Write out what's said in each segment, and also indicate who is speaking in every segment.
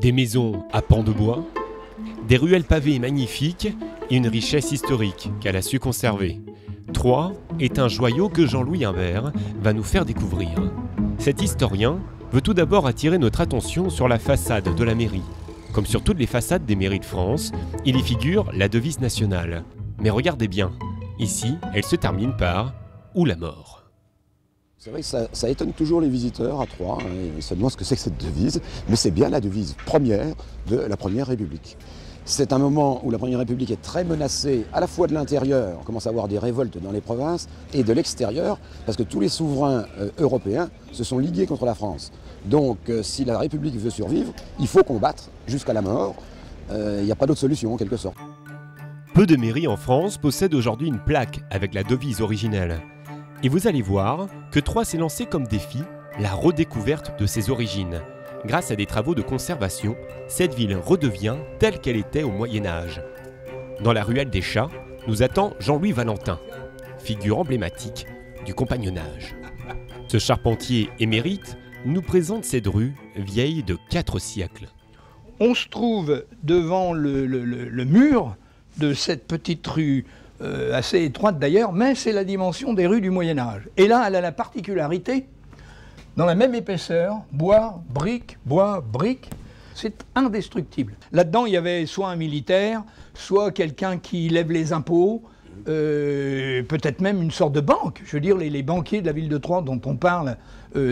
Speaker 1: Des maisons à pans de bois, des ruelles pavées magnifiques et une richesse historique qu'elle a su conserver. Troyes est un joyau que Jean-Louis Imbert va nous faire découvrir. Cet historien veut tout d'abord attirer notre attention sur la façade de la mairie. Comme sur toutes les façades des mairies de France, il y figure la devise nationale. Mais regardez bien, ici, elle se termine par « ou la mort ».
Speaker 2: C'est vrai que ça étonne toujours les visiteurs à Troyes, ils se demandent ce que c'est que cette devise, mais c'est bien la devise première de la Première République. C'est un moment où la Première République est très menacée, à la fois de l'intérieur, on commence à avoir des révoltes dans les provinces, et de l'extérieur, parce que tous les souverains européens se sont ligués contre la France. Donc si la République veut survivre, il faut combattre jusqu'à la mort, il n'y a pas d'autre solution en quelque sorte.
Speaker 1: Peu de mairies en France possèdent aujourd'hui une plaque avec la devise originelle. Et vous allez voir que Troyes s'est lancé comme défi la redécouverte de ses origines. Grâce à des travaux de conservation, cette ville redevient telle qu'elle était au Moyen-Âge. Dans la ruelle des Chats, nous attend Jean-Louis Valentin, figure emblématique du compagnonnage. Ce charpentier émérite nous présente cette rue vieille de 4 siècles.
Speaker 3: On se trouve devant le mur de cette petite rue assez étroite d'ailleurs, mais c'est la dimension des rues du Moyen-Âge. Et là, elle a la particularité, dans la même épaisseur, bois, brique, c'est indestructible. Là-dedans, il y avait soit un militaire, soit quelqu'un qui lève les impôts, peut-être même une sorte de banque. Je veux dire, les banquiers de la ville de Troyes dont on parle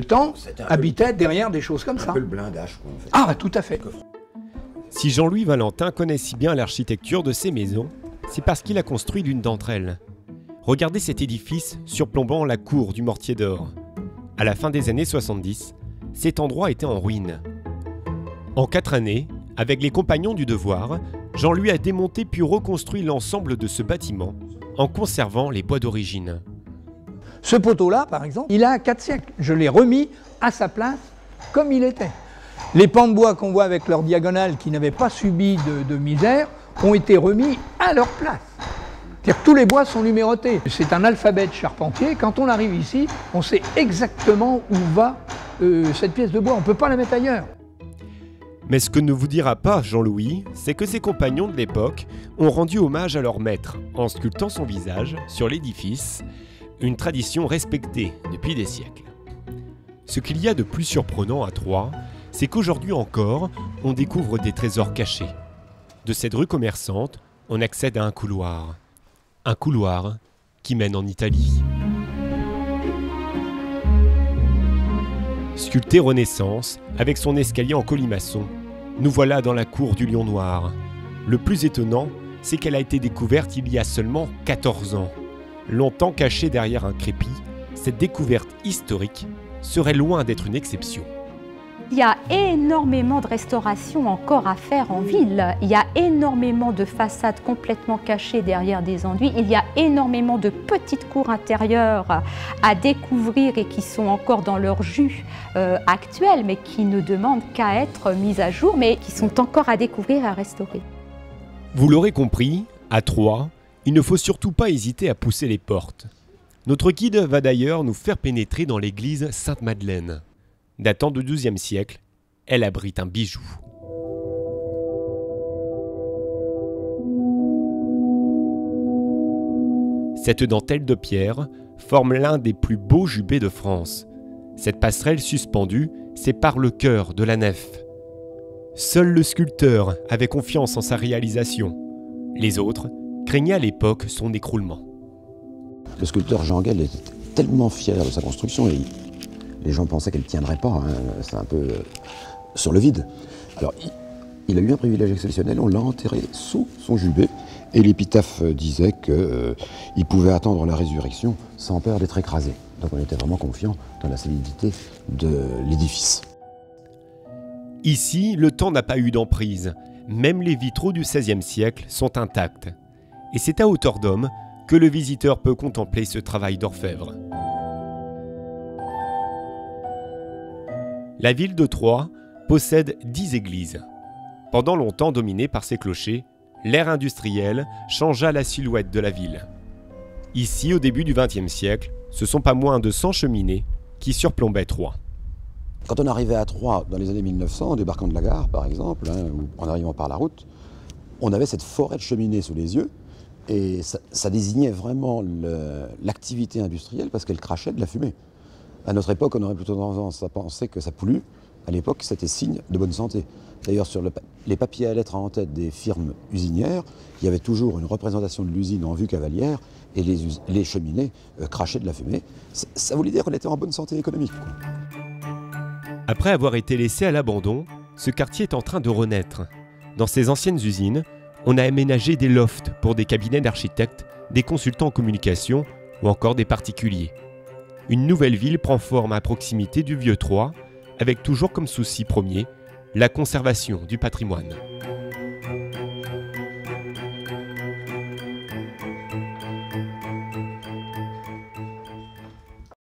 Speaker 3: tant, habitaient derrière des choses comme ça.
Speaker 2: Un peu le blindage, quoi, en fait.
Speaker 3: Ah, tout à fait.
Speaker 1: Si Jean-Louis Valentin connaît si bien l'architecture de ces maisons, c'est parce qu'il a construit l'une d'entre elles. Regardez cet édifice surplombant la cour du Mortier d'Or. À la fin des années 70, cet endroit était en ruine. En 4 années, avec les compagnons du devoir, Jean-Louis a démonté puis reconstruit l'ensemble de ce bâtiment en conservant les bois d'origine.
Speaker 3: Ce poteau-là, par exemple, il a 4 siècles. Je l'ai remis à sa place comme il était. Les pans de bois qu'on voit avec leur diagonale qui n'avaient pas subi de misère ont été remis à leur place. C'est-à-dire que tous les bois sont numérotés. C'est un alphabet de charpentier. Quand on arrive ici, on sait exactement où va cette pièce de bois. On ne peut pas la mettre ailleurs.
Speaker 1: Mais ce que ne vous dira pas Jean-Louis, c'est que ses compagnons de l'époque ont rendu hommage à leur maître en sculptant son visage sur l'édifice, une tradition respectée depuis des siècles. Ce qu'il y a de plus surprenant à Troyes, c'est qu'aujourd'hui encore, on découvre des trésors cachés. De cette rue commerçante, on accède à un couloir qui mène en Italie. Sculpté Renaissance, avec son escalier en colimaçon, nous voilà dans la cour du Lion Noir. Le plus étonnant, c'est qu'elle a été découverte il y a seulement 14 ans. Longtemps cachée derrière un crépi, cette découverte historique serait loin d'être une exception.
Speaker 4: Il y a énormément de restauration encore à faire en ville. Il y a énormément de façades complètement cachées derrière des enduits. Il y a énormément de petites cours intérieures à découvrir et qui sont encore dans leur jus actuel, mais qui ne demandent qu'à être mises à jour, mais qui sont encore à découvrir et à restaurer.
Speaker 1: Vous l'aurez compris, à Troyes, il ne faut surtout pas hésiter à pousser les portes. Notre guide va d'ailleurs nous faire pénétrer dans l'église Sainte-Madeleine. Datant du XIIe siècle, elle abrite un bijou. Cette dentelle de pierre forme l'un des plus beaux jubés de France. Cette passerelle suspendue sépare le chœur de la nef. Seul le sculpteur avait confiance en sa réalisation. Les autres craignaient à l'époque son écroulement.
Speaker 2: Le sculpteur Jean Guel était tellement fier de sa construction et les gens pensaient qu'elle ne tiendrait pas, hein. C'est un peu sur le vide. Alors, il a eu un privilège exceptionnel, on l'a enterré sous son jubé, et l'épitaphe disait qu'il pouvait attendre la résurrection sans peur d'être écrasé. Donc on était vraiment confiant dans la solidité de l'édifice.
Speaker 1: Ici, le temps n'a pas eu d'emprise. Même les vitraux du XVIe siècle sont intacts. Et c'est à hauteur d'homme que le visiteur peut contempler ce travail d'orfèvre. La ville de Troyes possède 10 églises. Pendant longtemps dominée par ses clochers, l'ère industrielle changea la silhouette de la ville. Ici, au début du XXe siècle, ce sont pas moins de 100 cheminées qui surplombaient Troyes.
Speaker 2: Quand on arrivait à Troyes dans les années 1900, en débarquant de la gare par exemple, ou en arrivant par la route, on avait cette forêt de cheminées sous les yeux, et ça désignait vraiment l'activité industrielle parce qu'elle crachait de la fumée. À notre époque, on aurait plutôt tendance à penser que ça pollue. À l'époque, c'était signe de bonne santé. D'ailleurs, sur les papiers à lettres en tête des firmes usinières, il y avait toujours une représentation de l'usine en vue cavalière, et les cheminées crachaient de la fumée. Ça voulait dire qu'on était en bonne santé économique, quoi.
Speaker 1: Après avoir été laissé à l'abandon, ce quartier est en train de renaître. Dans ces anciennes usines, on a aménagé des lofts pour des cabinets d'architectes, des consultants en communication ou encore des particuliers. Une nouvelle ville prend forme à proximité du vieux Troyes, avec toujours comme souci premier la conservation du patrimoine.